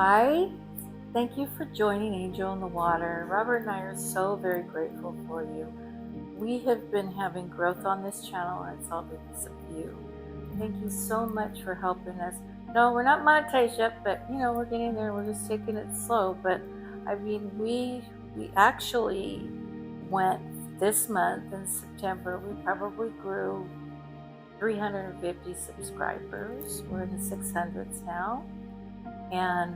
Hi, thank you for joining Angel in the Water. Robert and I are so very grateful for you. We have been having growth on this channel and it's all because of you. Thank you so much for helping us. No, we're not monetized yet, but we're getting there. We're just taking it slow. But I mean, we actually went this month in September. We probably grew 350 subscribers. We're in the 600s now. And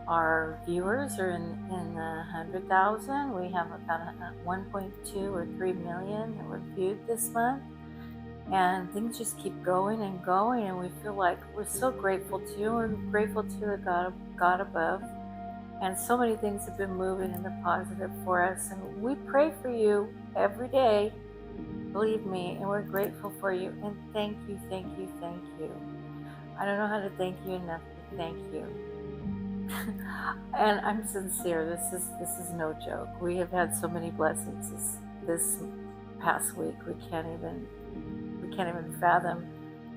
our viewers are in the 100,000. We have about 1.2 or 3 million that were viewed this month, and things just keep going and going, and we feel like we're so grateful to you. We're grateful to the God above, and so many things have been moving in the positive for us, and we pray for you every day, believe me, and we're grateful for you. And thank you, thank you, thank you. I don't know how to thank you enough, but thank you. And I'm sincere. This is no joke. We have had so many blessings this past week. We can't even fathom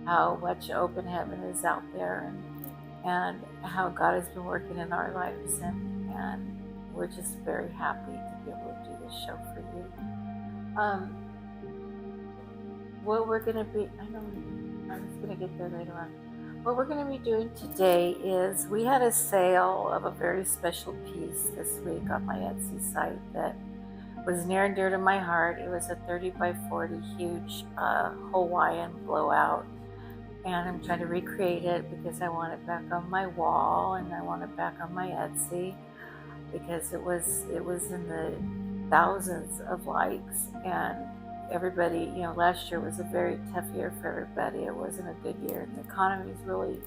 how much open heaven is out there, and how God has been working in our lives, and we're just very happy to be able to do this show for you. What we're gonna be, I'm just gonna get there later on. What we're going to be doing today is, we had a sale of a very special piece this week on my Etsy site that was near and dear to my heart. It was a 30 by 40 huge Hawaiian blowout, and I'm trying to recreate it because I want it back on my wall, and I want it back on my Etsy because it was in the thousands of likes, and everybody, last year was a very tough year for everybody. It wasn't a good year, and the economy is really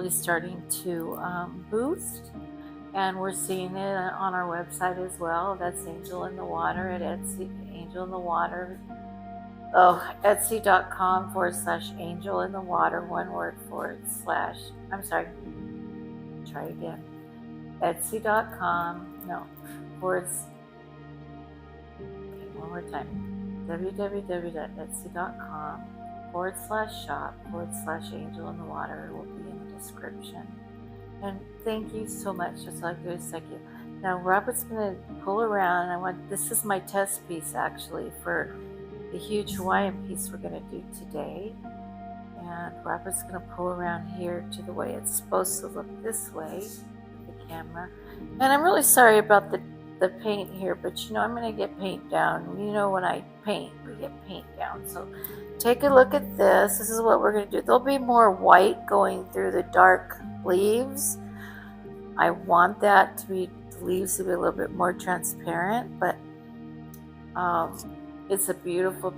starting to boost, and we're seeing it on our website as well. That's Angel in the Water at Etsy. Angel in the Water. Etsy.com/Angel in the Water, one word / I'm sorry, try again. Etsy.com, no, one more time. www.etsy.com/shop/Angel in the Water. It will be in the description. And thank you so much. Just like this, thank you. Now Robert's gonna pull around. This is my test piece actually for the huge Hawaiian piece we're gonna do today. And Robert's gonna pull around here to the way it's supposed to look, this way with the camera. And I'm really sorry about the paint here, but I'm going to get paint down. When I paint, we get paint down. So take a look at this. This is what we're going to do. There'll be more white going through the dark leaves. I want the leaves to be a little bit more transparent, but it's a beautiful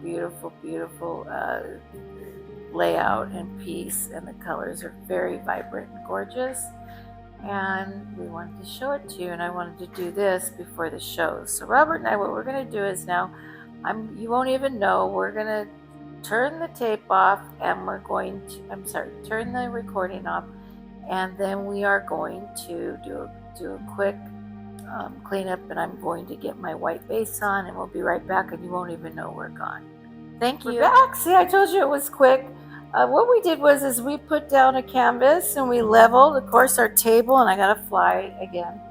layout and piece, and the colors are very vibrant and gorgeous. And we wanted to show it to you, and I wanted to do this before the show. So Robert and I, what we're going to do is now, you won't even know, we're going to turn the tape off, and we're going to, turn the recording off, and then we are going to do a quick cleanup, and I'm going to get my white base on, and we'll be right back, and you won't even know we're gone. Thank you. We're back. See, I told you it was quick. What we did was we put down a canvas and we leveled, of course, our table, and I got to fly again,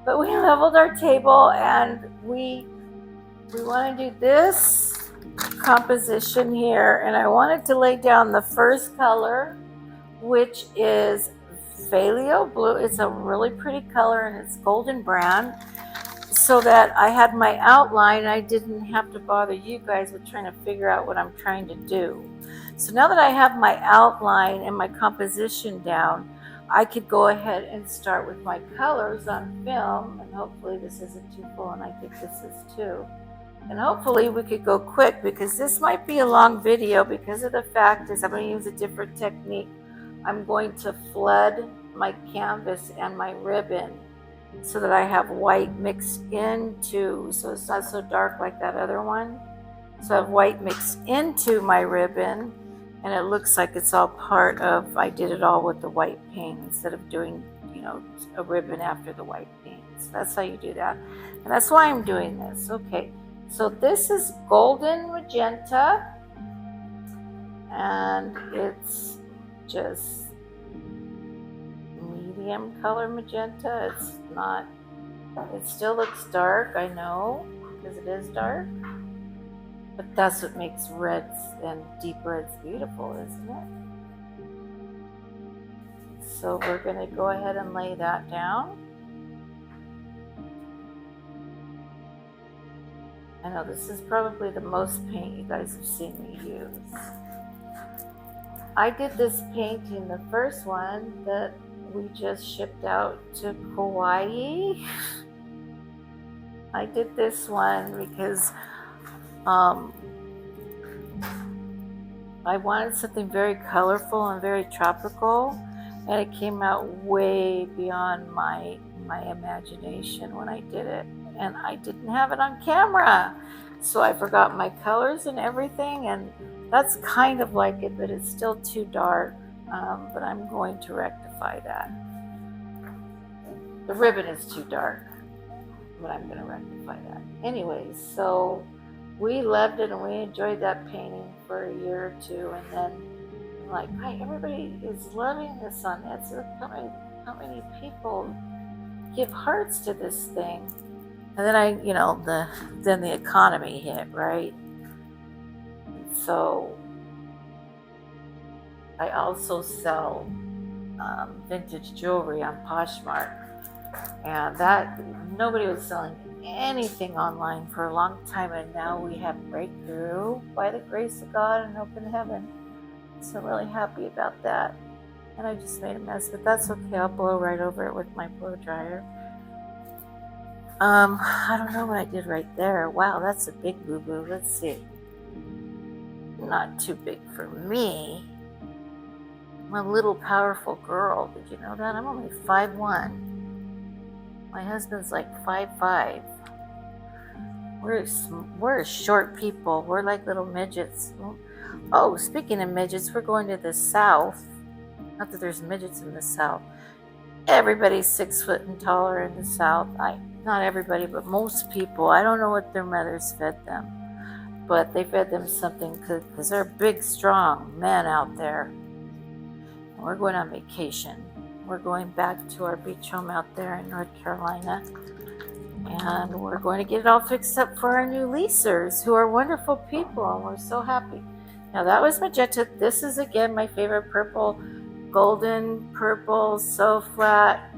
but we leveled our table, and we want to do this composition here, and I wanted to lay down the first color, which is Phalo Blue. It's a really pretty color, and it's golden brown, so that I had my outline. I didn't have to bother you guys with trying to figure out what I'm trying to do. So now that I have my outline and my composition down, I could go ahead and start with my colors on film, and hopefully this isn't too full, and I think this is too. And hopefully we could go quick, because this might be a long video, because of the fact is I'm going to use a different technique. I'm going to flood my canvas and my ribbon so that I have white mixed into, so it's not so dark like that other one. So I have white mixed into my ribbon, and it looks like it's all part of, I did it all with the white paint instead of doing, a ribbon after the white paint. So that's how you do that. And that's why I'm doing this. Okay, so this is golden magenta, and it's just medium color magenta. It's not, it still looks dark, I know, because it is dark. But that's what makes reds and deep reds beautiful, isn't it? So we're going to go ahead and lay that down. I know this is probably the most paint you guys have seen me use. I did this painting, the first one that we just shipped out to Hawaii. I did this one because I wanted something very colorful and very tropical, and it came out way beyond my imagination when I did it, and I didn't have it on camera, so I forgot my colors and everything, and that's kind of like it, but it's still too dark, but I'm going to rectify that. The ribbon is too dark, but I'm going to rectify that. Anyways, so we loved it and we enjoyed that painting for a year or two, and then I'm like, hi, everybody is loving this on Etsy. Look how many people give hearts to this thing. And then then the economy hit, right? And so I also sell vintage jewelry on Poshmark, and that nobody was selling anything online for a long time, and now we have breakthrough by the grace of God and open heaven. So I'm really happy about that. And I just made a mess, but that's okay. I'll blow right over it with my blow dryer. I don't know what I did right there. Wow, that's a big boo-boo. Let's see. Not too big for me. I'm a little powerful girl. Did you know that? I'm only 5'1". My husband's like 5'5". We're short people. We're like little midgets. Oh, speaking of midgets, we're going to the South. Not that there's midgets in the South. Everybody's 6 foot and taller in the South. Not everybody, but most people. I don't know what their mothers fed them, but they fed them something because they're big, strong men out there. And we're going on vacation. We're going back to our beach home out there in North Carolina, and we're going to get it all fixed up for our new leasers, who are wonderful people, and we're so happy. Now that was magenta. This is again my favorite purple, golden purple, so flat,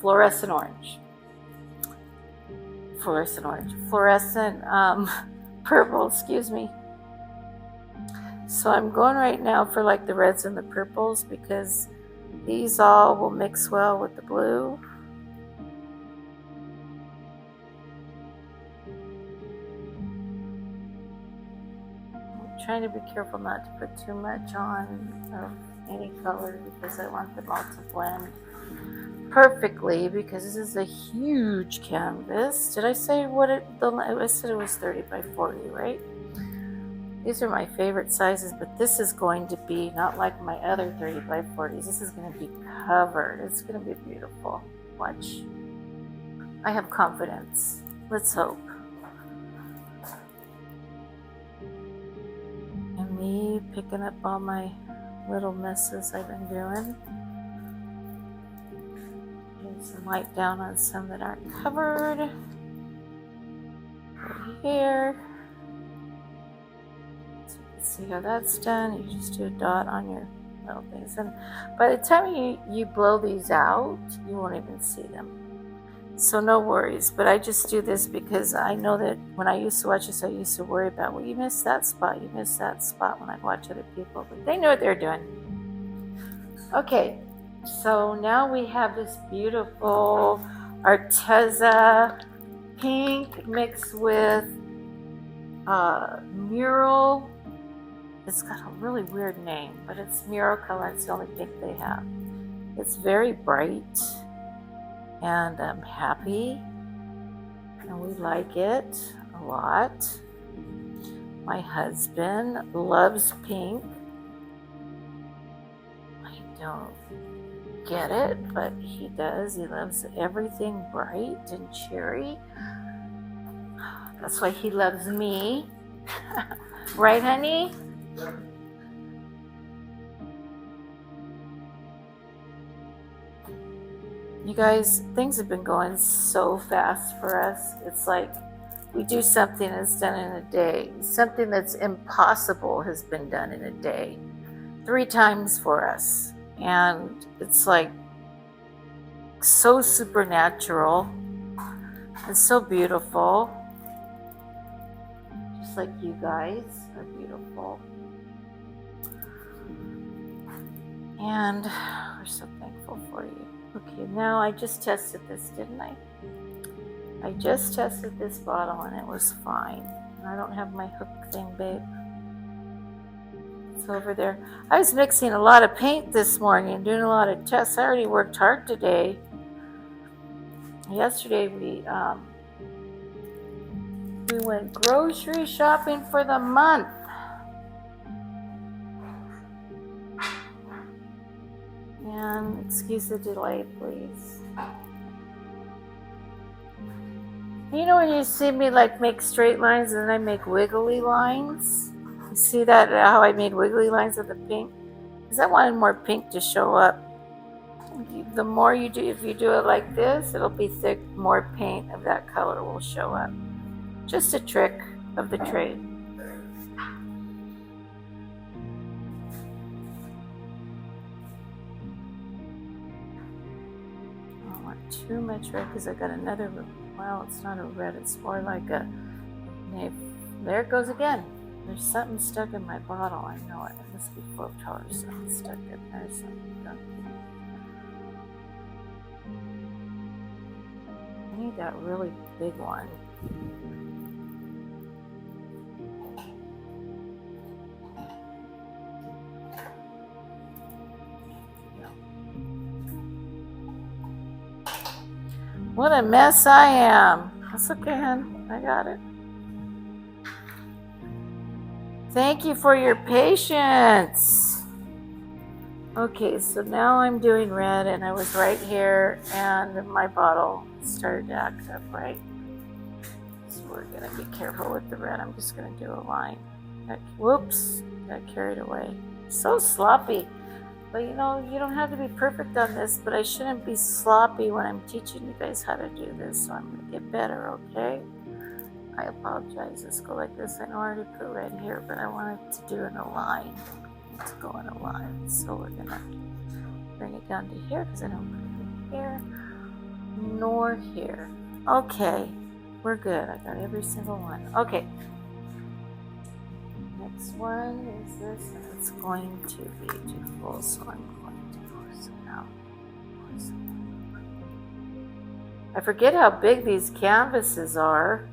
fluorescent purple, excuse me. So I'm going right now for like the reds and the purples, because these all will mix well with the blue. I'm trying to be careful not to put too much on of any color, because I want them all to blend perfectly, because this is a huge canvas. Did I say I said it was 30 by 40, right? These are my favorite sizes, but this is going to be not like my other 30 by 40s. This is going to be covered. It's going to be beautiful. Watch. I have confidence. Let's hope. And me picking up all my little messes I've been doing. Some light down on some that aren't covered. Right here. So you can see how that's done. You just do a dot on your little things, and by the time you blow these out, you won't even see them. So no worries. But I just do this because I know that when I used to watch this, I used to worry about, well, you missed that spot, you missed that spot, when I watch other people, but they know what they're doing. Okay. So now we have this beautiful Arteza pink mixed with mural. It's got a really weird name, but it's mural color. It's the only pink they have. It's very bright, and I'm happy, and we like it a lot. My husband loves pink. I don't get it, but he does. He loves everything bright and cheery. That's why he loves me. Right, honey? You guys, things have been going so fast for us. It's like we do something that's done in a day. Something that's impossible has been done in a day. 3 times for us. And it's like so supernatural and so beautiful. Just like you guys are beautiful. And we're so thankful for you. Okay, now I just tested this, didn't I? I just tested this bottle and it was fine. I don't have my hook thing, babe. It's over there. I was mixing a lot of paint this morning, doing a lot of tests. I already worked hard today. Yesterday we went grocery shopping for the month. And excuse the delay, please. You know when you see me like make straight lines and then I make wiggly lines? You see that, how I made wiggly lines with the pink? Because I wanted more pink to show up. The more you do, if you do it like this, it'll be thick, more paint of that color will show up. Just a trick of the trade. I don't want too much red because I got another, well, it's not a red, it's more like a navy. There it goes again. There's something stuck in my bottle. I know it. It must be flow-tower or something stuck in there. Something done. I need that really big one. What a mess I am. That's okay, hon. I got it. Thank you for your patience. Okay, so now I'm doing red, and I was right here, and my bottle started to act up, right? So we're going to be careful with the red. I'm just going to do a line. Whoops, got carried away. So sloppy. But you know, you don't have to be perfect on this, but I shouldn't be sloppy when I'm teaching you guys how to do this, so I'm going to get better, okay? I apologize. Let's go like this. I know I already put red here, but I wanted to do in a line. To go in a line. So we're going to bring it down to here because I don't put it here nor here. Okay, we're good. I got every single one. Okay. Next one is this, and it's going to be too full, so I'm going to force it out. I forget how big these canvases are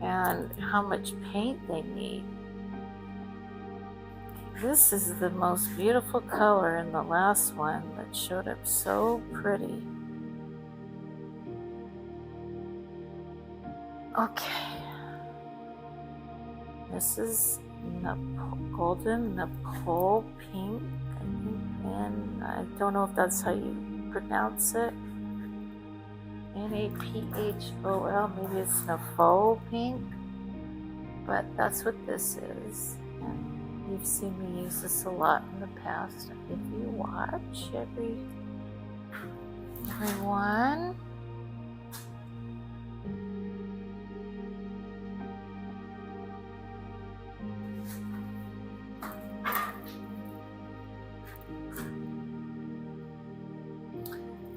and how much paint they need. This is the most beautiful color in the last one that showed up so pretty. Okay. This is golden Pyrol Pink, I think, and I don't know if that's how you pronounce it. Naphol, maybe it's Phalo Pink, but that's what this is. And you've seen me use this a lot in the past. If you watch everyone.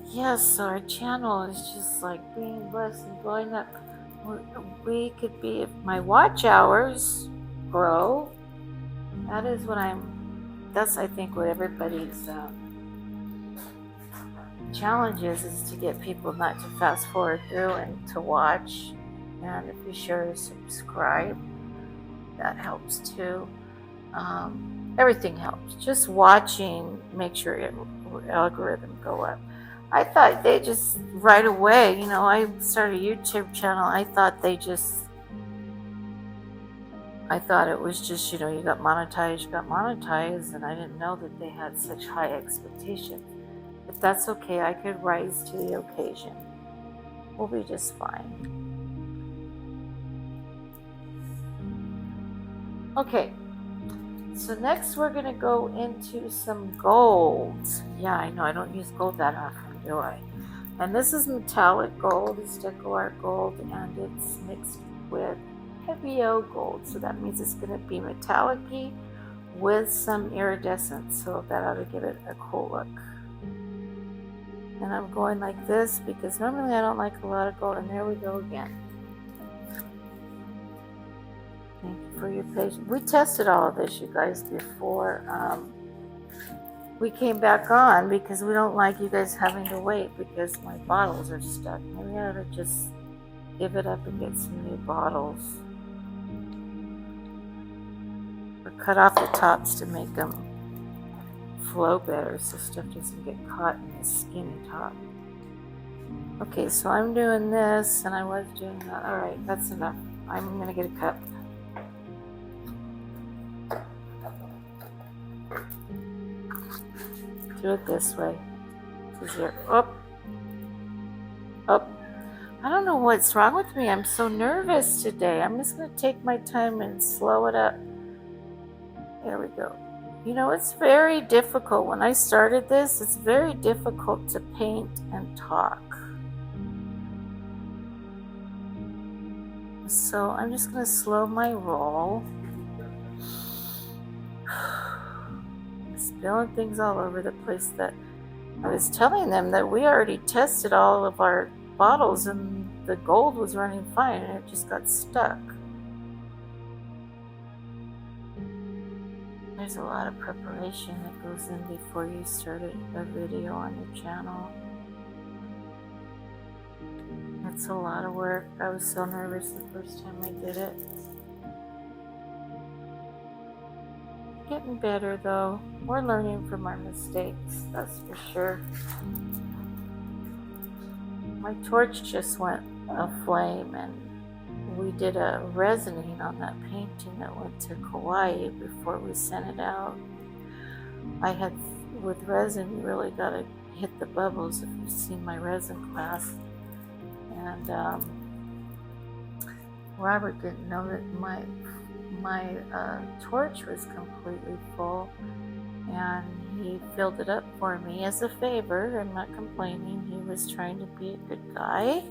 Yes, our channel is just like being blessed and going up. We could be, if my watch hours grow, that's I think what everybody's challenge is to get people not to fast forward through and to watch. And if you share and subscribe, that helps too. Everything helps. Just watching, make sure your algorithm go up. I thought they just right away, you know, I started a YouTube channel. I thought it was just, you know, you got monetized, and I didn't know that they had such high expectations. But that's okay. I could rise to the occasion. We'll be just fine. Okay. So next we're going to go into some gold. Yeah, I know I don't use gold that often, do I? And this is metallic gold, it's Deco Art gold, and it's mixed with heavy O gold. So that means it's going to be metallic-y with some iridescence. So that ought to give it a cool look. And I'm going like this because normally I don't like a lot of gold. And there we go again. Thank you for your patience. We tested all of this, you guys, before we came back on because we don't like you guys having to wait because my bottles are stuck. Maybe I ought to just give it up and get some new bottles. Or cut off the tops to make them flow better so stuff doesn't get caught in the skinny top. Okay, so I'm doing this and I was doing that. Alright, that's enough. I'm going to get a cup. Do it this way. This is your up. I don't know what's wrong with me. I'm so nervous today. I'm just going to take my time and slow it up. There we go. You know, it's very difficult. When I started this, it's very difficult to paint and talk. So I'm just going to slow my roll. Spilling things all over the place. That I was telling them that we already tested all of our bottles and the gold was running fine and it just got stuck. There's a lot of preparation that goes in before you start a video on your channel. It's a lot of work. I was so nervous the first time I did it. Getting better though. We're learning from our mistakes, that's for sure. My torch just went aflame and we did a resining on that painting that went to Kauai before we sent it out. With resin, you really gotta hit the bubbles if you've seen my resin class. And Robert didn't know that my torch was completely full, and he filled it up for me as a favor. I'm not complaining. He was trying to be a good guy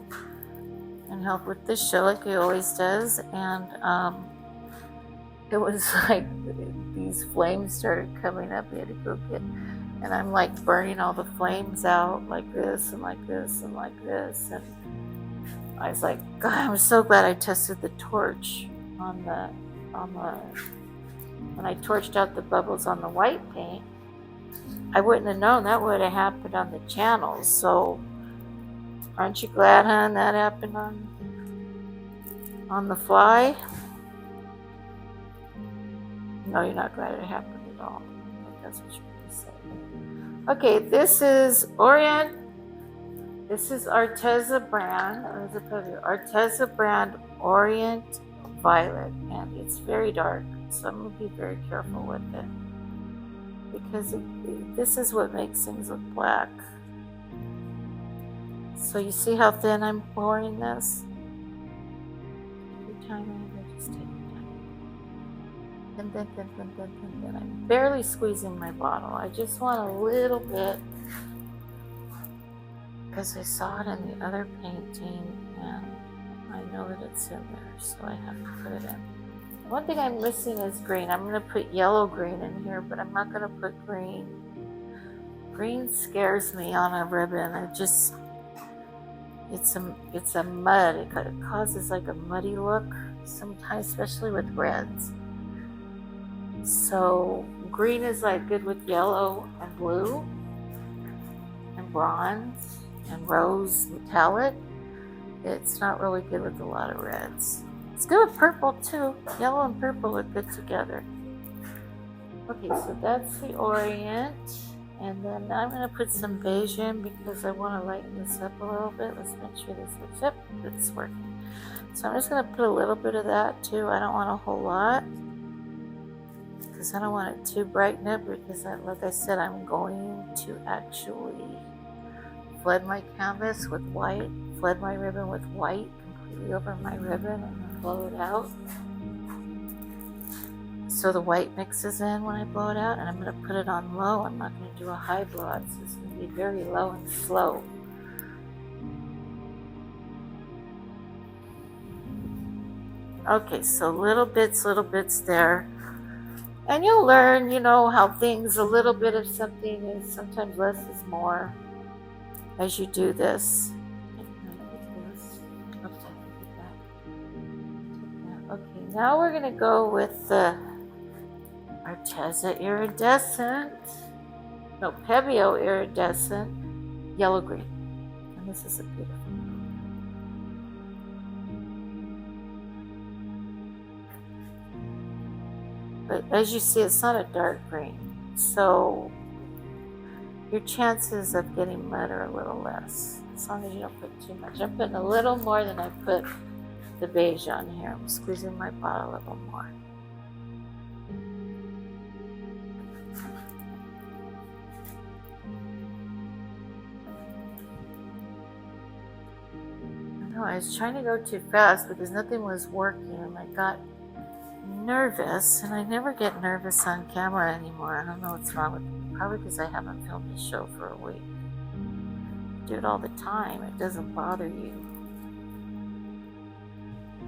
and help with the show like he always does. And it was like these flames started coming up. He had to go get, and I'm like burning all the flames out like this and like this and like this. And I was like, God, I'm so glad I tested the torch when I torched out the bubbles on the white paint. I wouldn't have known that would have happened on the channels. So aren't you glad, hon, that happened on the fly? No, you're not glad it happened at all. That's what you're going to say. Okay, this is Orient. This is Arteza brand. Arteza brand Orient Violet, and it's very dark, so I'm going to be very careful with it because this is what makes things look black. So you see how thin I'm pouring this? Every time I just take your time. And I'm barely squeezing my bottle. I just want a little bit because I saw it in the other painting and I know that it's in there, so I have to put it in. One thing I'm missing is green. I'm going to put yellow green in here, but I'm not going to put green. Green scares me on a ribbon. It's a mud. It causes like a muddy look sometimes, especially with reds. So green is like good with yellow and blue and bronze and rose metallic. It's not really good with a lot of reds. It's good with purple too. Yellow and purple look good together. Okay, so that's the Orient. And then I'm going to put some beige in because I want to lighten this up a little bit. Let's make sure this looks up. It's working. So I'm just going to put a little bit of that too. I don't want a whole lot because I don't want it too brightened up because, like I said, I'm going to actually flood my canvas with white, flood my ribbon with white completely over my ribbon and then blow it out. So the white mixes in when I blow it out, and I'm going to put it on low. I'm not going to do a high blowout, so it's going to be very low and slow. Okay, so little bits there. And you'll learn, you know, how things, a little bit of something is sometimes less is more as you do this. Okay, now we're going to go with the Arteza Iridescent, no, Pebeo Iridescent Yellow-Green. And this is a beautiful one. But as you see, it's not a dark green, so your chances of getting mud are a little less, as long as you don't put too much. I'm putting a little more than I put the beige on here. I'm squeezing my bottle a little more. I know I was trying to go too fast because nothing was working, and I got nervous, and I never get nervous on camera anymore. I don't know what's wrong with me. Probably because I haven't filmed this show for a week. I do it all the time. It doesn't bother you.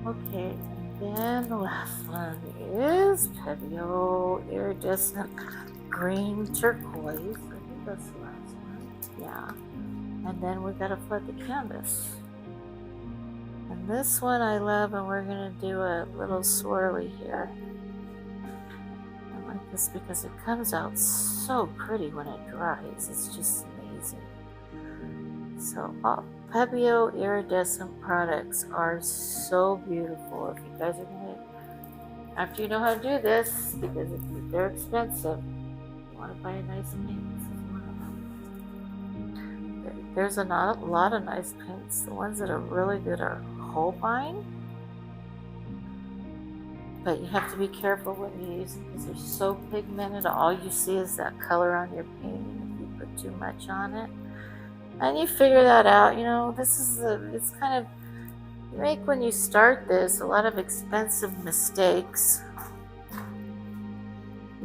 Okay, and then the last one is Pebeo Iridescent Green Turquoise. I think that's the last one. Yeah. And then we gotta flood the canvas. And this one I love, and we're gonna do a little swirly here. I like this because it comes out so pretty when it dries. It's just amazing. So Pebeo Iridescent products are so beautiful. If you guys are gonna, after you know how to do this, because they're expensive, you want to buy a nice paint. This is one of them. There's a lot of nice paints. The ones that are really good are Holbein, but you have to be careful when you use them because they're so pigmented. All you see is that color on your painting if you put too much on it. And you figure that out, you know, it's kind of, you make when you start this a lot of expensive mistakes,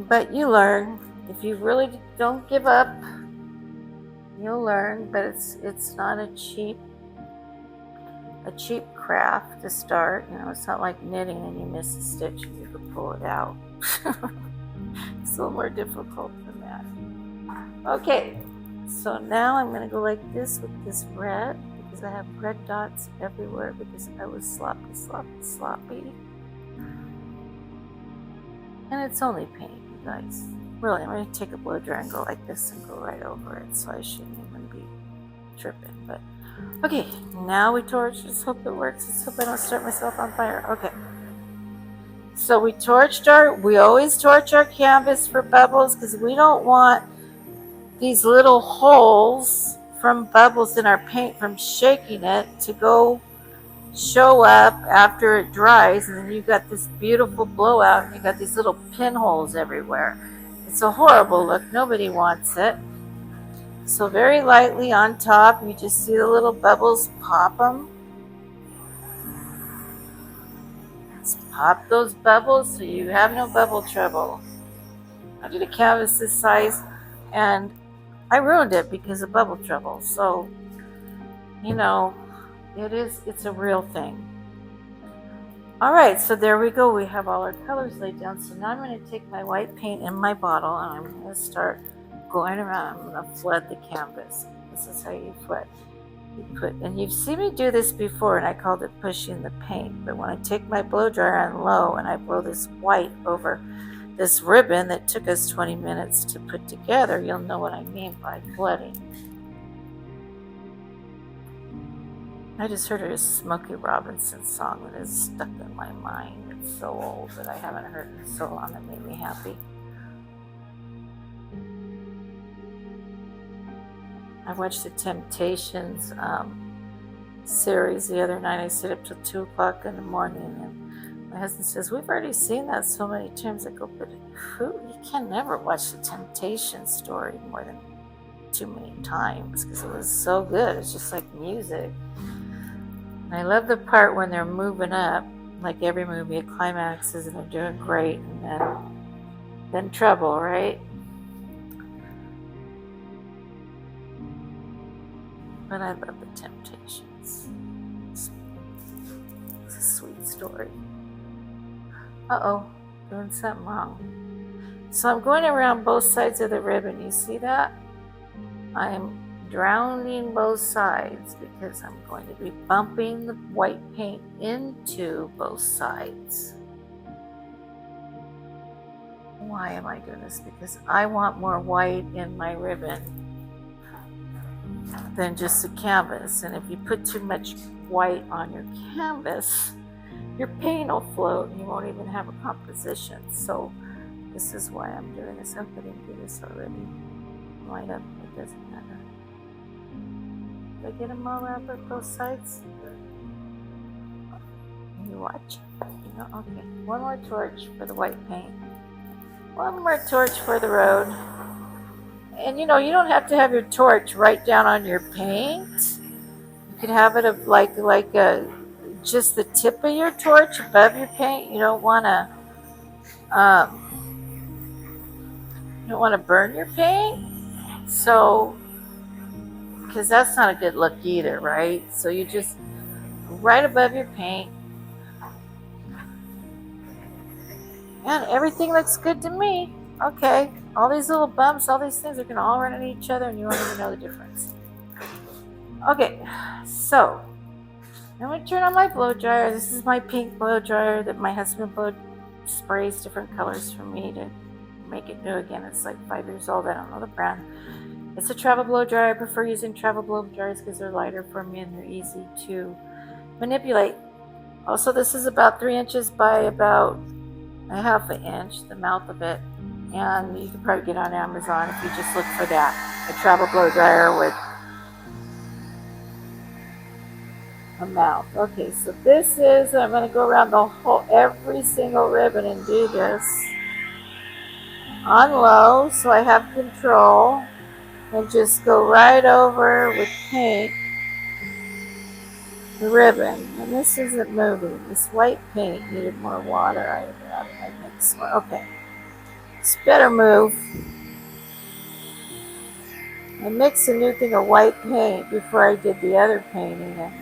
but you learn. If you really don't give up, you'll learn. But it's not a cheap craft to start. You know, it's not like knitting and you miss a stitch and you can pull it out. It's a little more difficult than that. Okay. So now I'm going to go like this with this red, because I have red dots everywhere because I was sloppy. And it's only paint, you guys. Really, I'm going to take a blow dryer and go like this and go right over it, so I shouldn't even be tripping. But okay, now we torch. Let's hope it works. Let's hope I don't start myself on fire. Okay. So we always torch our canvas for bubbles because we don't want these little holes from bubbles in our paint from shaking it to go show up after it dries, and then you've got this beautiful blowout and you've got these little pinholes everywhere. It's a horrible look. Nobody wants it. So very lightly on top, you just see the little bubbles, pop them. Let's pop those bubbles so you have no bubble trouble. I did a canvas this size and I ruined it because of bubble trouble. So, you know, it's a real thing. All right, so there we go. We have all our colors laid down. So now I'm going to take my white paint in my bottle and I'm going to start going around. I'm going to flood the canvas. This is how you flood. And you've seen me do this before, and I called it pushing the paint. But when I take my blow dryer on low and I blow this white over this ribbon that took us 20 minutes to put together, you'll know what I mean by flooding. I just heard a Smokey Robinson song that is stuck in my mind. It's so old that I haven't heard it in so long. It made me happy. I watched the Temptations series the other night. I stayed up till 2 o'clock in the morning, and my husband says, "We've already seen that so many times." I go, "But you can never watch the Temptations story more than too many times because it was so good. It's just like music." And I love the part when they're moving up, like every movie, it climaxes and they're doing great, and then trouble, right? But I love the Temptations. It's a sweet story. Uh-oh, doing something wrong. So I'm going around both sides of the ribbon. You see that? I'm drowning both sides because I'm going to be bumping the white paint into both sides. Why am I doing this? Because I want more white in my ribbon than just the canvas. And if you put too much white on your canvas, your paint will float and you won't even have a composition. So this is why I'm doing this. I didn't do this already. Light up, it doesn't matter. Did I get them all around both sides? You watch. Okay, one more torch for the white paint. One more torch for the road. And you don't have to have your torch right down on your paint. You could have it of like just the tip of your torch above your paint. You don't want to burn your paint. So, because that's not a good look either, right? So you just right above your paint. And everything looks good to me. Okay, all these little bumps, all these things are going to all run into each other and you won't even know the difference. Okay, so I'm going to turn on my blow dryer. This is my pink blow dryer that my husband sprays different colors for me to make it new again. It's like 5 years old. I don't know the brand. It's a travel blow dryer. I prefer using travel blow dryers because they're lighter for me and they're easy to manipulate. Also, this is about 3 inches by about a half an inch, the mouth of it. And you can probably get on Amazon if you just look for that. A travel blow dryer with a mouth. Okay, so this is, I'm going to go around every single ribbon and do this on low so I have control. And just go right over with paint the ribbon. And this isn't moving. This white paint needed more water. I mix more. Okay. It's better move. I mixed a new thing of white paint before I did the other painting. And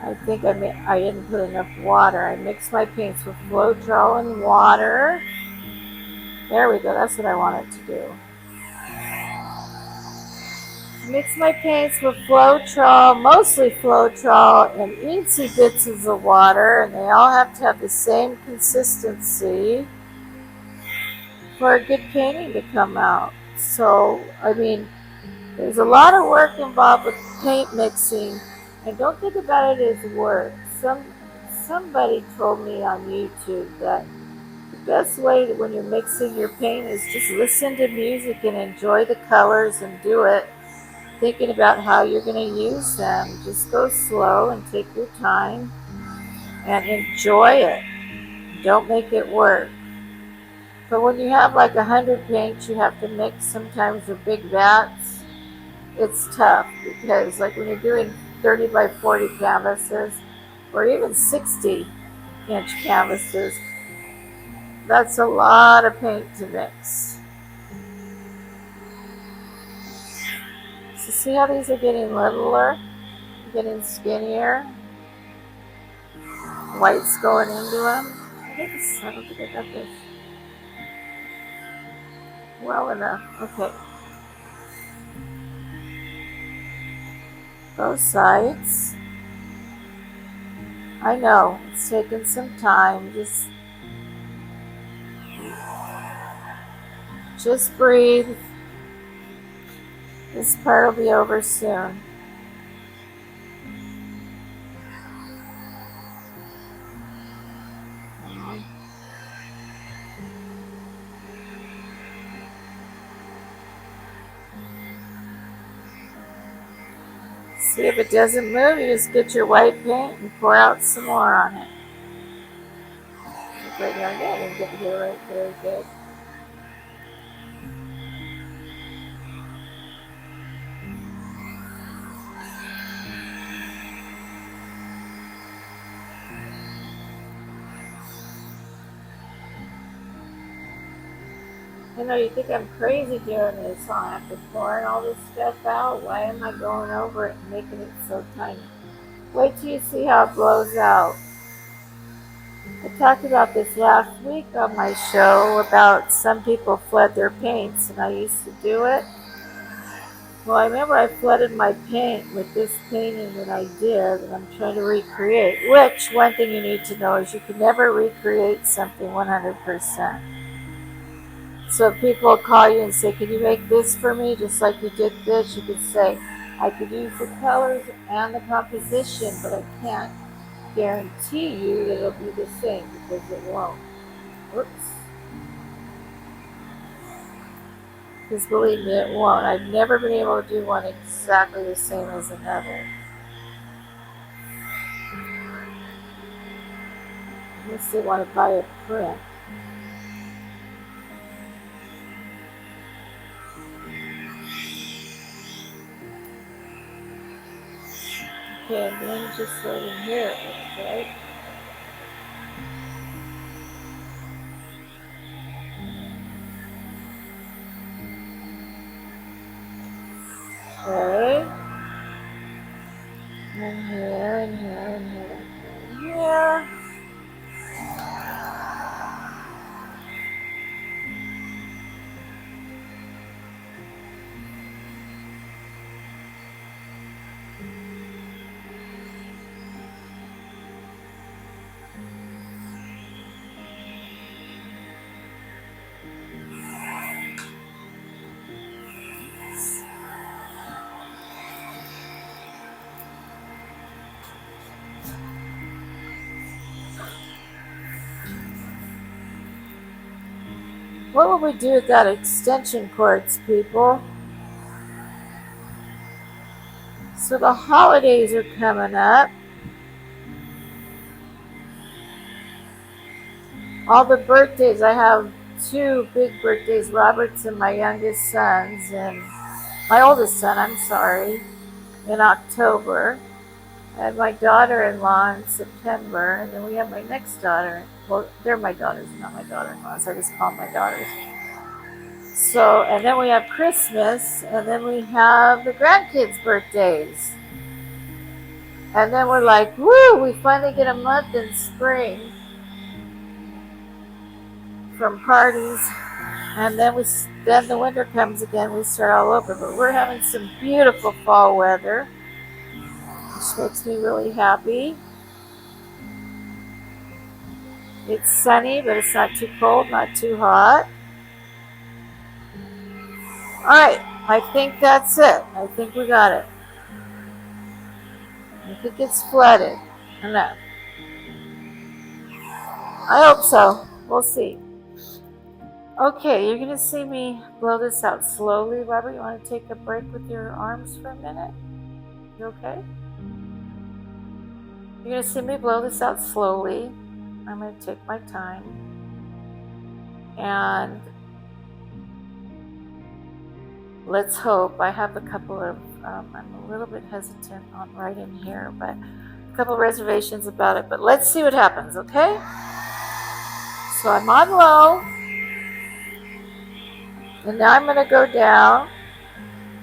I think I didn't put enough water. I mixed my paints with Floetrol and water. There we go. That's what I wanted to do. Mix my paints with Floetrol, mostly Floetrol, and eensy bits of water, and they all have to have the same consistency for a good painting to come out. So, I mean, there's a lot of work involved with paint mixing, and don't think about it as work. Somebody told me on YouTube that the best way when you're mixing your paint is just listen to music and enjoy the colors and do it. Thinking about how you're going to use them. Just go slow and take your time and enjoy it. Don't make it work. But when you have like 100 paints you have to mix sometimes with big vats, it's tough because like when you're doing 30 by 40 canvases or even 60-inch canvases, that's a lot of paint to mix. So see how these are getting littler, getting skinnier? White's going into them. I don't think I got this well enough. Okay. Both sides. I know, it's taking some time. Just breathe. This part will be over soon. See if it doesn't move, you just get your white paint and pour out some more on it. Right down there, and get it right there, good. You think I'm crazy doing this, huh? After pouring all this stuff out, why am I going over it and making it so tiny? Wait till you see how it blows out. I talked about this last week on my show about some people flood their paints, and I used to do it. Well, I remember I flooded my paint with this painting that I did, and I'm trying to recreate, which one thing you need to know is you can never recreate something 100%. So if people call you and say, can you make this for me, just like you did this, you could say, I could use the colors and the composition, but I can't guarantee you that it'll be the same because it won't. Whoops. Because believe me, it won't. I've never been able to do one exactly the same as another. Unless they want to buy a print. Okay, and then just right in here, right? Okay. And here, and here, and here, and here. What will we do with that extension cords, people? So the holidays are coming up. All the birthdays, I have 2 big birthdays, Robert's and my youngest son's, and my oldest son, I'm sorry, in October. I have my daughter-in-law in September, and then we have my next daughter. Well, they're my daughters, not my daughter-in-laws. I just call them my daughters. So, and then we have Christmas, and then we have the grandkids' birthdays. And then we're like, woo, we finally get a month in spring from parties. And then then the winter comes again, we start all over. But we're having some beautiful fall weather, which makes me really happy. It's sunny, but it's not too cold, not too hot. All right, I think that's it. I think we got it. I think it's flooded enough. I hope so. We'll see. Okay, you're going to see me blow this out slowly. Robert, you want to take a break with your arms for a minute? You okay? You're going to see me blow this out slowly. I'm going to take my time. And let's hope. I have a couple of, I'm a little bit hesitant on right in here, but a couple of reservations about it. But let's see what happens, okay? So I'm on low. And now I'm going to go down.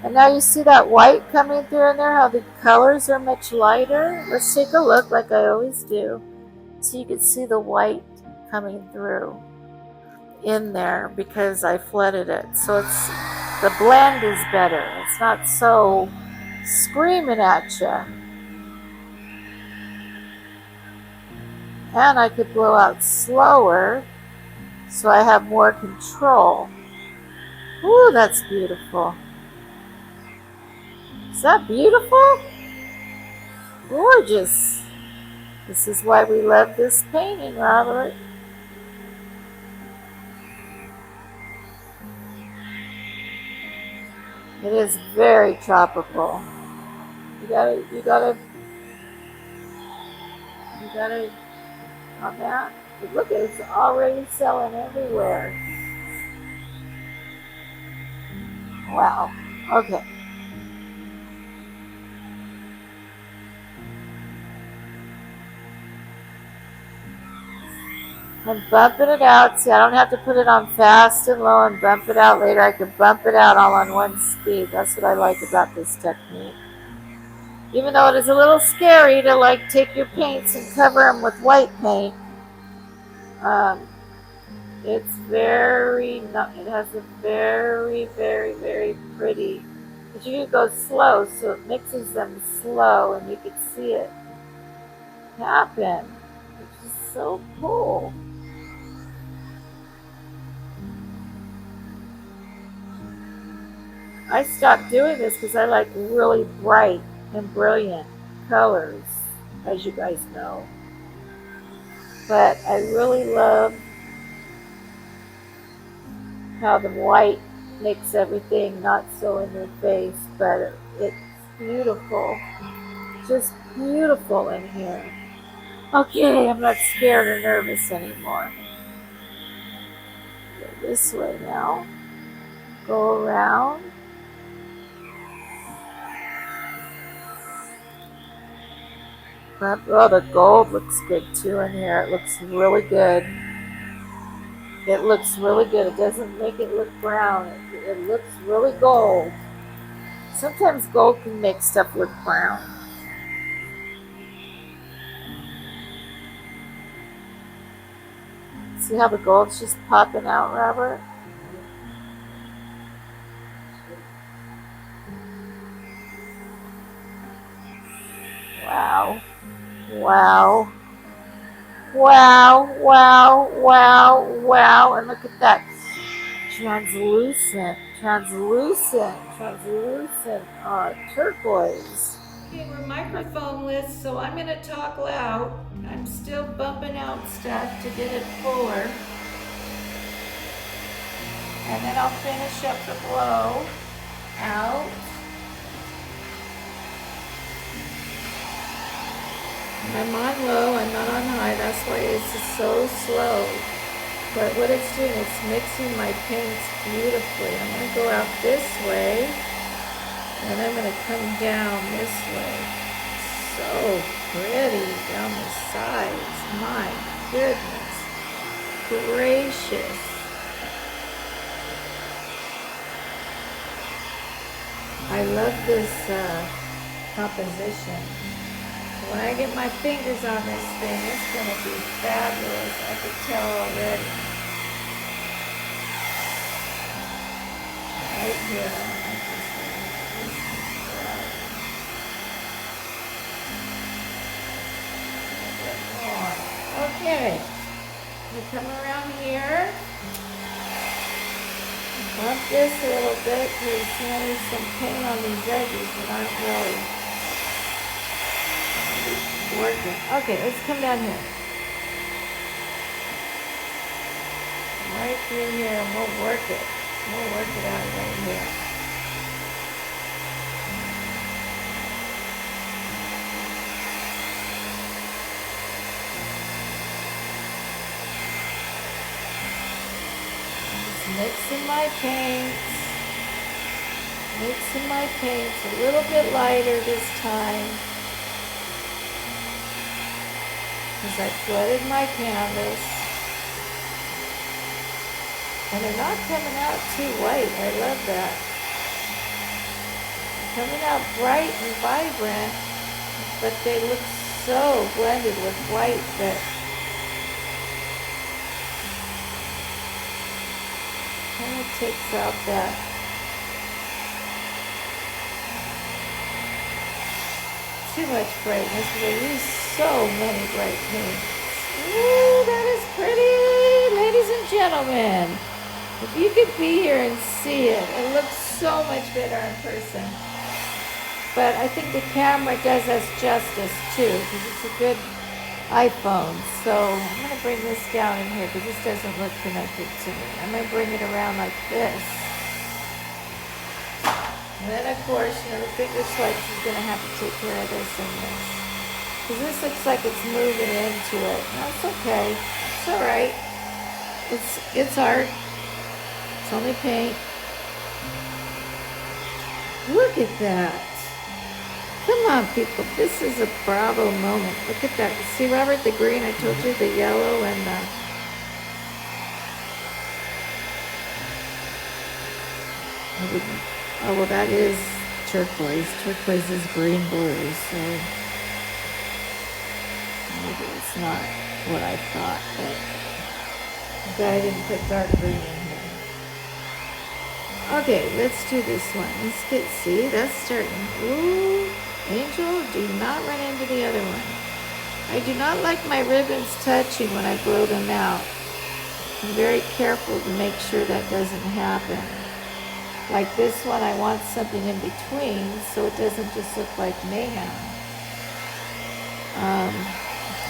And now you see that white coming through in there, how the colors are much lighter? Let's take a look like I always do. So you can see the white coming through in there because I flooded it. So the blend is better. It's not so screaming at you. And I could blow out slower so I have more control. Ooh, that's beautiful. Is that beautiful? Gorgeous. This is why we love this painting, Robert. It is very tropical. You gotta on that. But look, it's already selling everywhere. Wow. Okay. I'm bumping it out. See, I don't have to put it on fast and low and bump it out later. I can bump it out all on one speed. That's what I like about this technique. Even though it is a little scary to like take your paints and cover them with white paint, Um, it's very, it has a very, very, very pretty, but you can go slow, so it mixes them slow, and you can see it happen, which is so cool. I stopped doing this because I like really bright and brilliant colors, as you guys know. But I really love how the white makes everything not so in your face, but it's beautiful. Just beautiful in here. Okay, I'm not scared or nervous anymore. Go this way now. Go around. Oh, the gold looks good too in here. It looks really good. It looks really good. It doesn't make it look brown. It looks really gold. Sometimes gold can make stuff look brown. See how the gold's just popping out, Robert? Wow. Wow. Wow, wow, wow, wow. And look at that. Translucent, translucent, translucent turquoise. Okay, we're microphoneless, so I'm going to talk loud. I'm still bumping out stuff to get it fuller. And then I'll finish up the blow out. I'm on low, I'm not on high, that's why it's just so slow. But what it's doing, it's mixing my paints beautifully. I'm going to go out this way, and I'm going to come down this way. So pretty down the sides. My goodness gracious. I love this composition. When I get my fingers on this thing, it's going to be fabulous. I can tell already. Right here. Okay. You come around here. Bump this a little bit because there's some paint on these edges that aren't really working. Okay, let's come down here. Right through here, and we'll work it. We'll work it out right here. Just mixing my paints. Mixing my paints a little bit lighter this time. Because I flooded my canvas. And they're not coming out too white. I love that. They're coming out bright and vibrant, but they look so blended with white that kind of takes out that too much brightness, because I use so many bright paints. Ooh, that is pretty, ladies and gentlemen. If you could be here and see it, it looks so much better in person. But I think the camera does us justice too, because it's a good iPhone. So I'm going to bring this down in here, because this doesn't look connected to me. I'm going to bring it around like this. And then, of course, you know, the finger swipes is going to have to take care of this and this. Because this looks like it's moving into it. That's okay. It's all right. It's art. It's only paint. Look at that. Come on, people. This is a bravo moment. Look at that. See, Robert, the green? I told you, the yellow and the... Oh, well, that is turquoise. Turquoise is green blue, so maybe it's not what I thought, but glad I didn't put dark green in here. Okay, let's do this one. Let's get, see, that's starting. Ooh, Angel, do not run into the other one. I do not like my ribbons touching when I blow them out. I'm very careful to make sure that doesn't happen. Like this one, I want something in between so it doesn't just look like mayhem.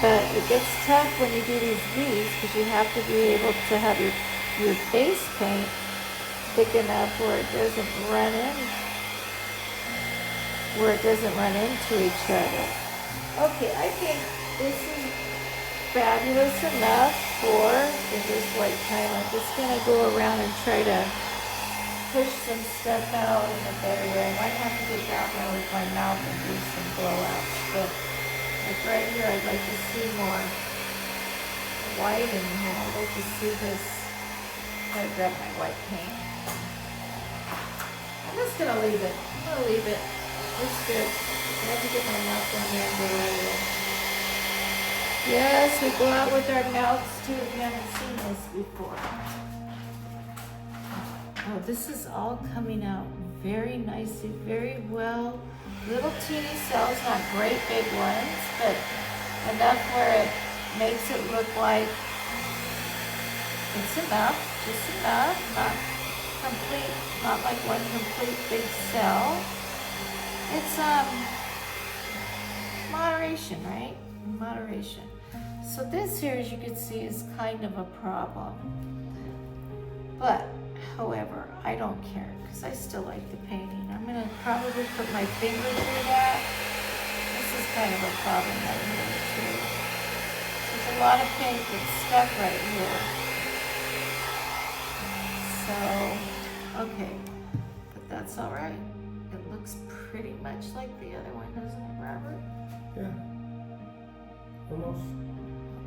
But it gets tough when you do these beads because you have to be able to have your base paint thick enough where it doesn't run into each other. Okay, I think this is fabulous enough for this white time. I'm just gonna go around and try to push some stuff out in a better way. I might have to get down there with my mouth and do some blowouts, but like right here, I'd like to see more white in here. I'd like to see this. I'm gonna grab my white paint. I'm just gonna leave it. I'm gonna leave it. It's good. I have to get my mouth down there and go right away. Yes, we go out with our mouths too if you haven't seen this before. Oh, this is all coming out very nicely, very well. Little teeny cells, not great big ones, but enough where it makes it look like it's enough, just enough, not complete, not like one complete big cell. It's moderation, right? Moderation. So this here, as you can see, is kind of a problem. But however, I don't care because I still like the painting. I'm going to probably put my finger through that. This is kind of a problem right here too. There's a lot of paint that's stuck right here. So, okay, but that's all right. It looks pretty much like the other one, doesn't it, Robert? Yeah, almost.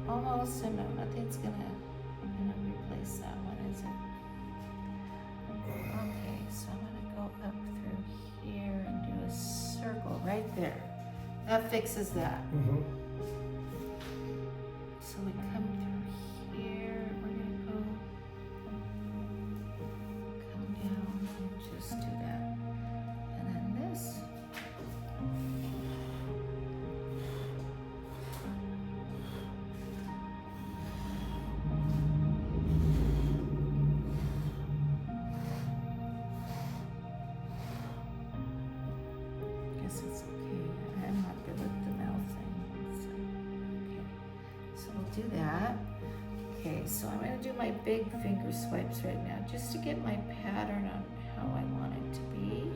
Almost, and no, nothing's gonna replace that one, is it? Okay, so I'm gonna go up through here and do a circle right there. That fixes that. Mm-hmm. So we come through here, we're gonna come down and just do that. And then this. Guess it's okay. I'm not good with the mouth thing. So, okay. So we'll do that. Okay, so I'm going to do my big finger swipes right now just to get my pattern on how I want it to be.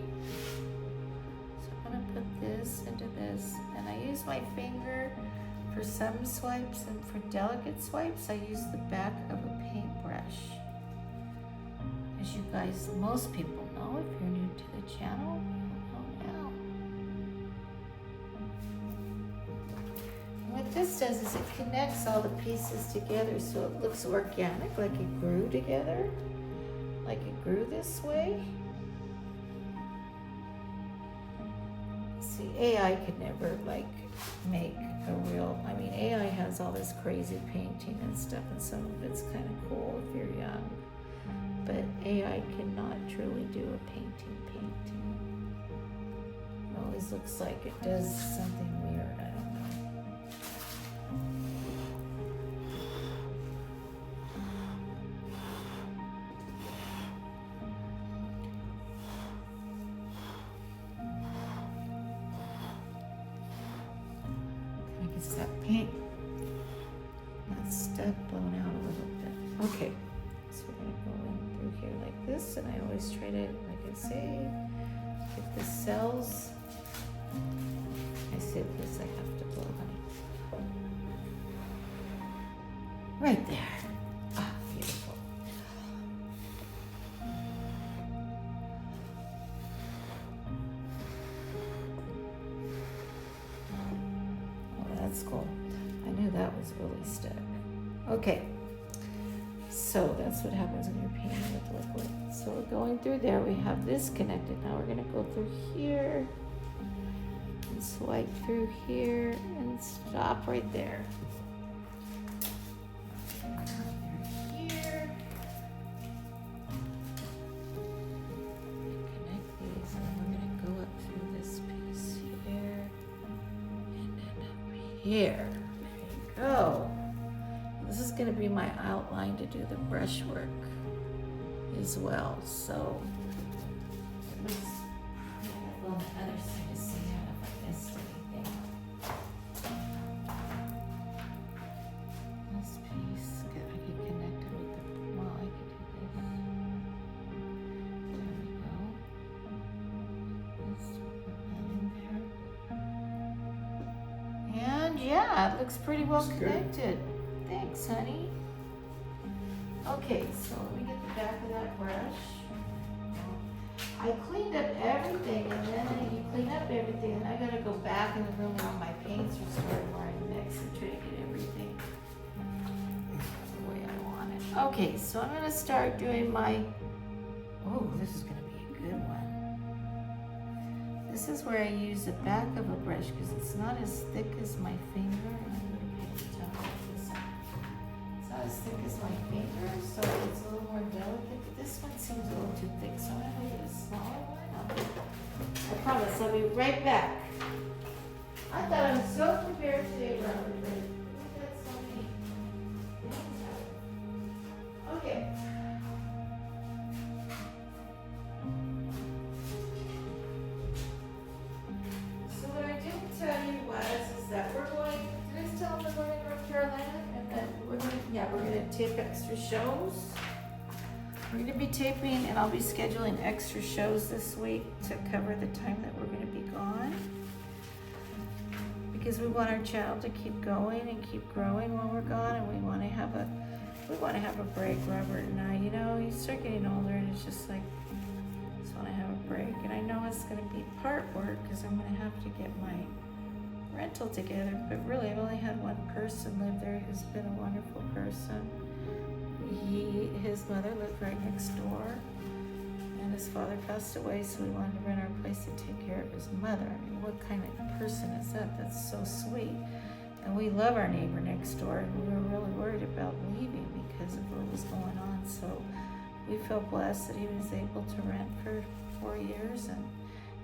So I'm going to put this into this, and I use my finger for some swipes, and for delicate swipes I use the back of a paintbrush. As you guys, most people know, if you're new to the channel, you'll know now. What this does is it connects all the pieces together so it looks organic, like it grew together, like it grew this way. See, AI could never like make a real, I mean, AI has all this crazy painting and stuff, and some of it's kind of cool if you're young, but AI cannot truly do a painting. It always looks like it does something weird, I don't know. That paint, that stuff blown out a little bit. Okay, so we're gonna go in through here like this, and I always try to, like I say, get the cells. I said this, I have to blow, honey. Right there. Ah, beautiful. That's cool. I knew that was really stuck. Okay, so that's what happens when you're painting with liquid. So we're going through there. We have this connected. Now we're going to go through here and swipe through here and stop right there. Here. here. There you go. This is going to be my outline to do the brushwork as well. So let's put it on the other side to see if I missed anything. This piece, I can connect it with the, well, I could do this. There we go. Let's put that in there. And yeah, it looks pretty well Looks good. connected. Thanks, honey. Okay, so let me get the back of that brush. I cleaned up everything, and then you clean up everything, and I gotta go back in the room where all my paints are stored, where I mix and try to get everything the way I want it. Okay, so I'm gonna start doing my, oh, this is gonna be a good one. This is where I use the back of a brush because it's not as thick as my finger. As thick as my finger, so it's a little more delicate. But this one seems a little too thick, so I'm gonna get a smaller one. I promise I'll be right back. I thought I was so prepared today, Robert, but look at so many things happening. Okay. So what I didn't tell you is that we're going, did I tell them we're going to North Carolina? We're gonna tape extra shows. We're gonna be taping, and I'll be scheduling extra shows this week to cover the time that we're gonna be gone. Because we want our channel to keep going and keep growing while we're gone, and we want to have a break, Robert and I. You know, you start getting older, and it's just like, I just want to have a break. And I know it's gonna be part work because I'm gonna have to get my rental together, but really I've only had one person live there who's been a wonderful person. His mother lived right next door, and his father passed away, so we wanted to rent our place to take care of his mother. I mean, what kind of person is that? That's so sweet. And we love our neighbor next door, and we were really worried about leaving because of what was going on. So we felt blessed that he was able to rent for 4 years, and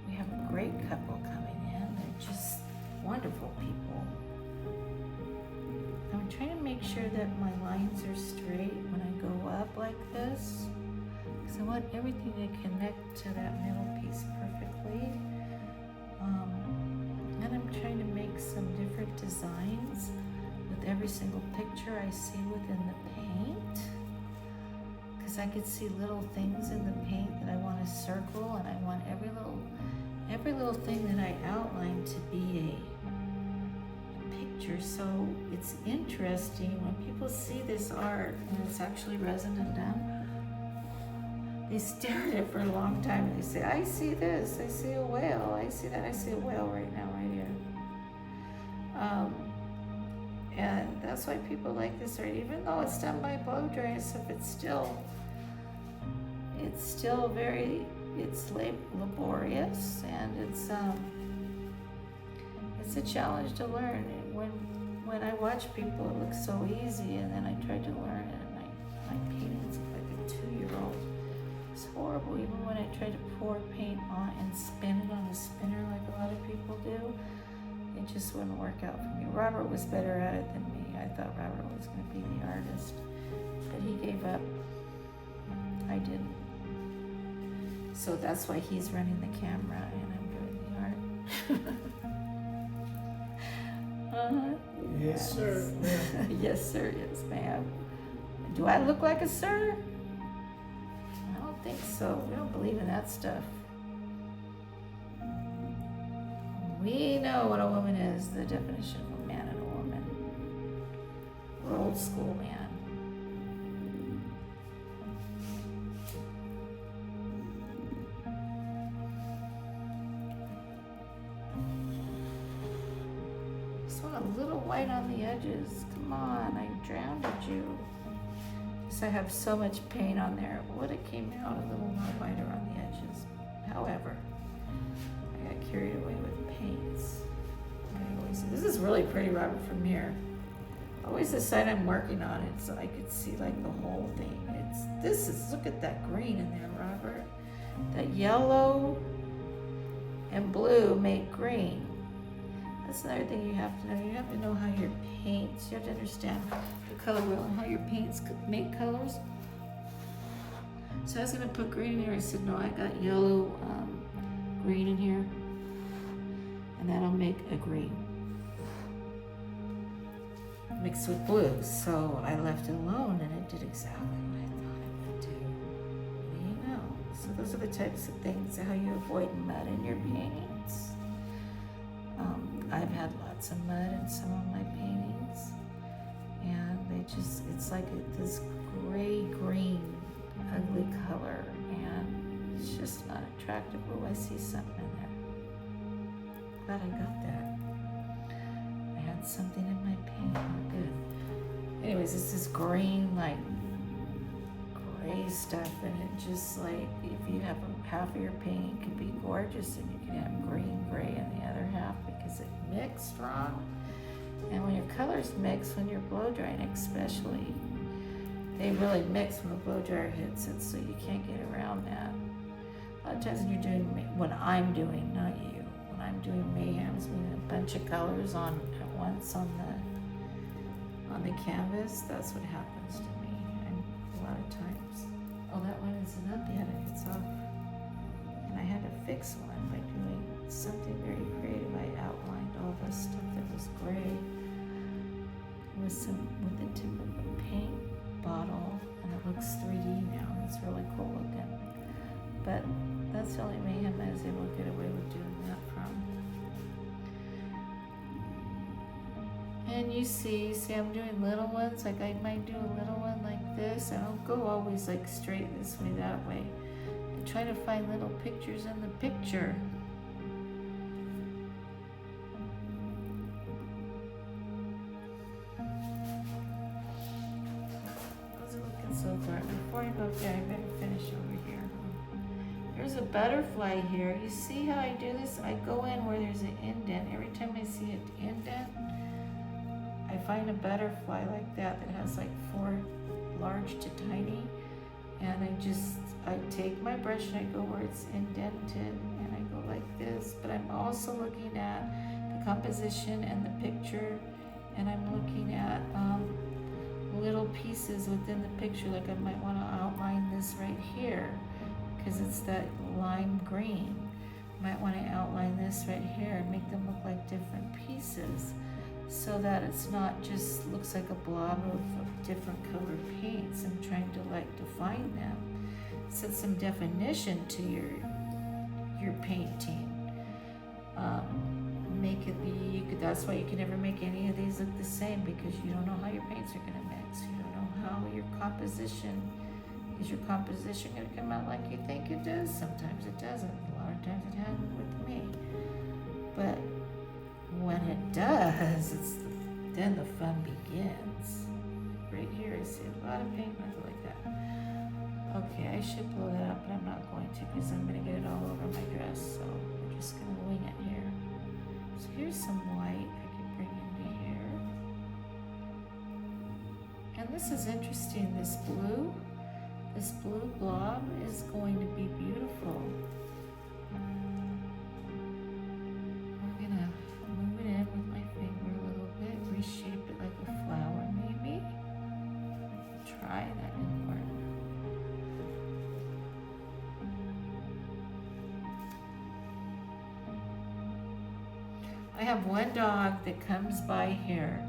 we have a great couple coming in. They're just wonderful people. I'm trying to make sure that my lines are straight when I go up like this, because I want everything to connect to that middle piece perfectly. And I'm trying to make some different designs with every single picture I see within the paint, because I could see little things in the paint that I want to circle, and I want every little thing that I outline to be a picture. So it's interesting when people see this art and it's actually resin and done. They stare at it for a long time and they say, I see this, I see a whale, I see that, I see a whale right now, right here. And that's why people like this art, even though it's done by blow dry and stuff, it's still very, it's laborious, and it's a challenge to learn. And when I watch people, it looks so easy, and then I try to learn it, and my paintings look like a 2-year-old. It's horrible. Even when I try to pour paint on and spin it on a spinner like a lot of people do, it just wouldn't work out for me. Robert was better at it than me. I thought Robert was going to be the artist, but he gave up. I didn't. So that's why he's running the camera and I'm doing the art. Yes, sir. Ma'am. Yes, sir. Yes, ma'am. Do I look like a sir? I don't think so. We don't believe in that stuff. We know what a woman is, the definition of a man and a woman. We're old school, man. A little white on the edges. Come on, I drowned you. Because I have so much paint on there. It would have came out a little more whiter on the edges. However, I got carried away with paints. This is really pretty, Robert, from here. Always the side I'm working on it so I could see like the whole thing. Look at that green in there, Robert. That yellow and blue make green. That's another thing you have to know. You have to know how your paints, you have to understand the color wheel and how your paints make colors. So I was gonna put green in here. I said, no, I got yellow, green in here. And that'll make a green. Mixed with blue. So I left it alone and it did exactly what I thought it would do. What do you know? So those are the types of things, how you avoid mud in your paintings. I've had lots of mud in some of my paintings. And it's like this gray-green, ugly color. And it's just not attractive. Oh, I see something in there. Glad I got that. I had something in my paint. Oh, good. Anyways, it's this green, like gray stuff, and it just like, if you have half of your painting could be gorgeous, and you can have green, gray in the other half because it mixed wrong. And when your colors mix, when you're blow drying especially, they really mix when the blow dryer hits it, so you can't get around that. A lot of times when you're doing, when I'm doing, not you, when I'm doing mayhems, meaning a bunch of colors on at once on the canvas, that's what happens to me. And a lot of times, oh, that one isn't up yet, it's off. And I had to fix one by doing something very creative. I outlined all the stuff that was gray with the tip of a paint bottle, and it looks 3D now. It's really cool looking. But that's the only mayhem I was able to get away with doing that from. And you see I'm doing little ones, like I might do a little one like this. I don't go always like straight this way, that way. I try to find little pictures in the picture. How's it looking so far? Before I go up there, I better finish over here. There's a butterfly here. You see how I do this? I go in where there's an indent. Every time I see an indent, I find a butterfly like that has like 4 large to tiny, and I take my brush and I go where it's indented and I go like this, but I'm also looking at the composition and the picture, and I'm looking at little pieces within the picture, like I might want to outline this right here because it's that lime green. Might want to outline this right here and make them look like different pieces, so that it's not just looks like a blob of different colored paints. I'm trying to like define them, set some definition to your painting. Make it be, that's why you can never make any of these look the same, because you don't know how your paints are going to mix. You don't know how your composition, is your composition going to come out like you think it does? Sometimes it doesn't. A lot of times it hasn't with me. But when it does, then the fun begins. Right here, I see a lot of paint like that. Okay, I should blow that up, but I'm not going to because I'm going to get it all over my dress. So we're just going to wing it here. So here's some white I can bring into here. And this is interesting. This blue blob is going to be beautiful. Reshape it like a flower, maybe. Try that didn't work. I have one dog that comes by here,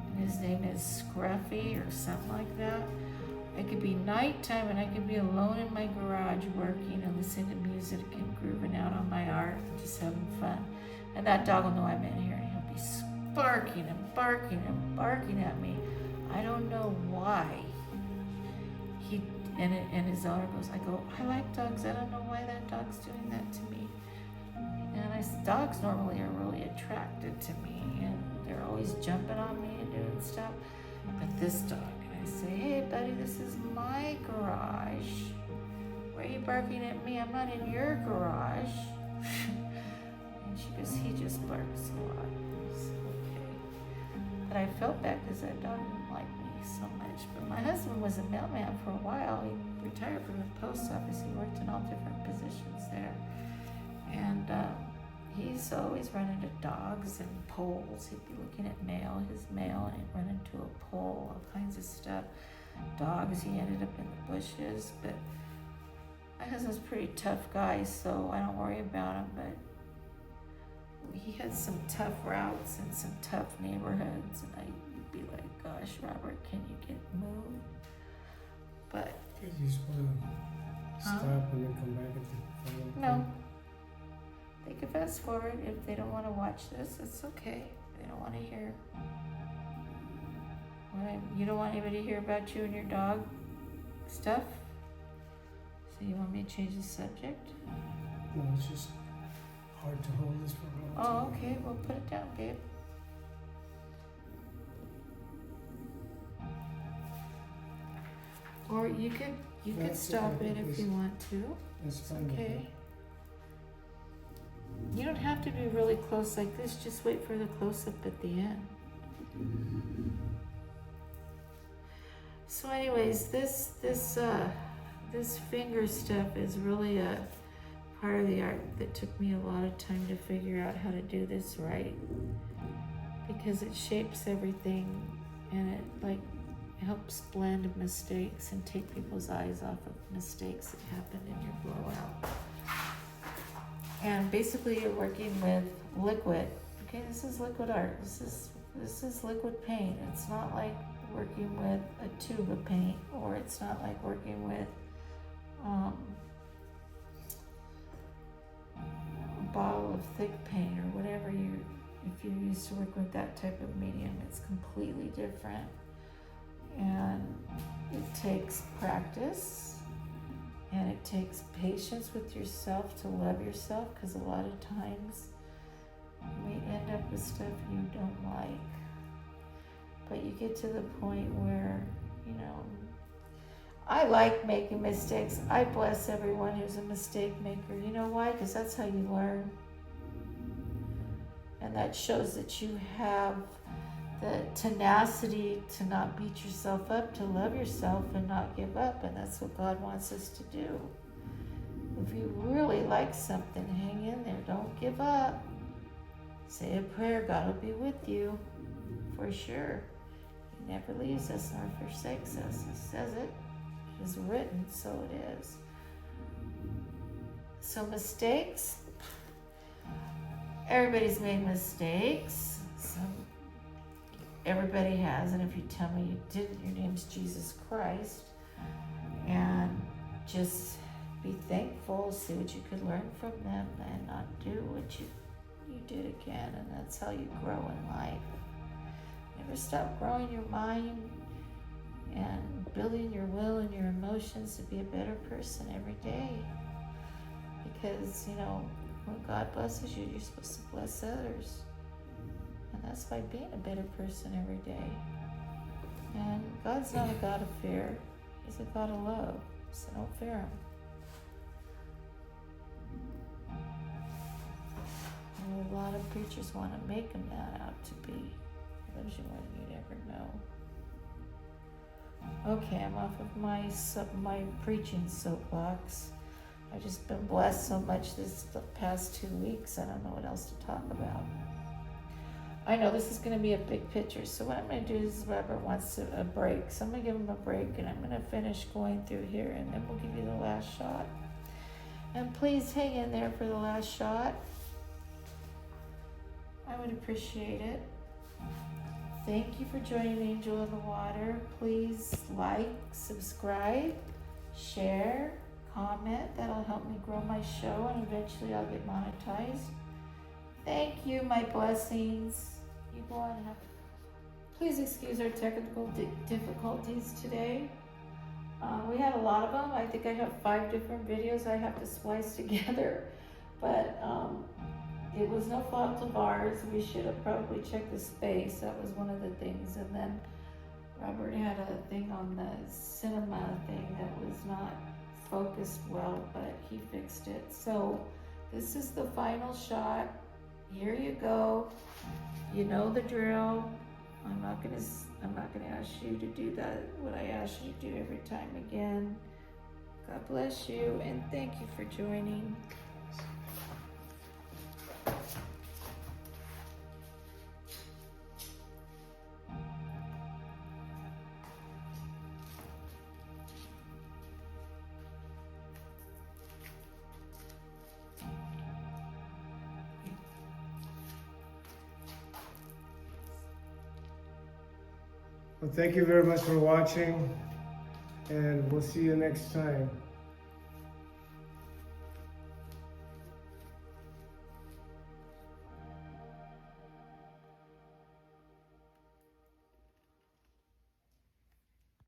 and his name is Scruffy or something like that. It could be nighttime and I could be alone in my garage working and listening to music and grooving out on my art and just having fun. And that dog will know I'm in here, and he'll be barking and barking and barking at me. I don't know why. And his owner goes, I go, I like dogs. I don't know why that dog's doing that to me. And I said, dogs normally are really attracted to me, and they're always jumping on me and doing stuff. But this dog, and I say, hey buddy, this is my garage. Why are you barking at me? I'm not in your garage. And she goes, he just barks a lot. But I felt bad because that dog didn't like me so much. But my husband was a mailman for a while. He retired from the post office. He worked in all different positions there. And he's used to always run into dogs and poles. He'd be looking at his mail, and he'd run into a pole, all kinds of stuff. Dogs, he ended up in the bushes, but my husband's a pretty tough guy, so I don't worry about him, but he had some tough routes and some tough neighborhoods, and I'd be like, gosh, Robert, can you get moved? But You just want to stop and then come back at the no. They can fast forward if they don't want to watch this. It's okay. They don't want to hear. You don't want anybody to hear about you and your dog stuff? So you want me to change the subject? No, it's just hard to hold this for a long time. Oh, okay. Well, put it down, babe. Or you could stop it if you want to. That's It's fine. okay. You don't have to be really close like this. Just wait for the close-up at the end. So anyways, this finger stuff is really a part of the art that took me a lot of time to figure out how to do this right, because it shapes everything and it like helps blend mistakes and take people's eyes off of mistakes that happened in your blowout. And basically you're working with liquid. Okay, this is liquid art. This is liquid paint. It's not like working with a tube of paint, or it's not like working with a bottle of thick paint or whatever if you're used to working with that type of medium. It's completely different, and it takes practice, and it takes patience with yourself to love yourself, because a lot of times we end up with stuff you don't like. But you get to the point where, I like making mistakes. I bless everyone who's a mistake maker. You know why? Because that's how you learn. And that shows that you have the tenacity to not beat yourself up, to love yourself and not give up. And that's what God wants us to do. If you really like something, hang in there. Don't give up. Say a prayer. God will be with you for sure. He never leaves us nor forsakes us. He says it. It is written, so it is. So mistakes. Everybody's made mistakes. Everybody has, and if you tell me you didn't, your name's Jesus Christ. And just be thankful, see what you could learn from them, and not do what you did again. And that's how you grow in life. Never stop growing your mind and building your will and your emotions to be a better person every day. Because, when God blesses you, you're supposed to bless others. And that's by being a better person every day. And God's not a God of fear. He's a God of love. So don't fear him. And a lot of preachers want to make him that out to be. He loves you more than you'd ever know. Okay, I'm off of my preaching soapbox. I've just been blessed so much the past 2 weeks. I don't know what else to talk about. I know this is going to be a big picture, so what I'm going to do is Robert wants a break. So I'm going to give him a break, and I'm going to finish going through here, and then we'll give you the last shot. And please hang in there for the last shot. I would appreciate it. Thank you for joining Angel in the Water. Please like, subscribe, share, comment. That'll help me grow my show, and eventually I'll get monetized. Thank you, my blessings. You go on and have. Please excuse our technical difficulties today. We had a lot of them. I think I have 5 different videos I have to splice together, but it was no fault of ours. We should have probably checked the space. That was one of the things. And then Robert had a thing on the cinema thing that was not focused well, but he fixed it. So this is the final shot. Here you go. You know the drill. I'm not gonna ask you to do that, what I ask you to do every time again. God bless you, and thank you for joining. Well, thank you very much for watching, and we'll see you next time.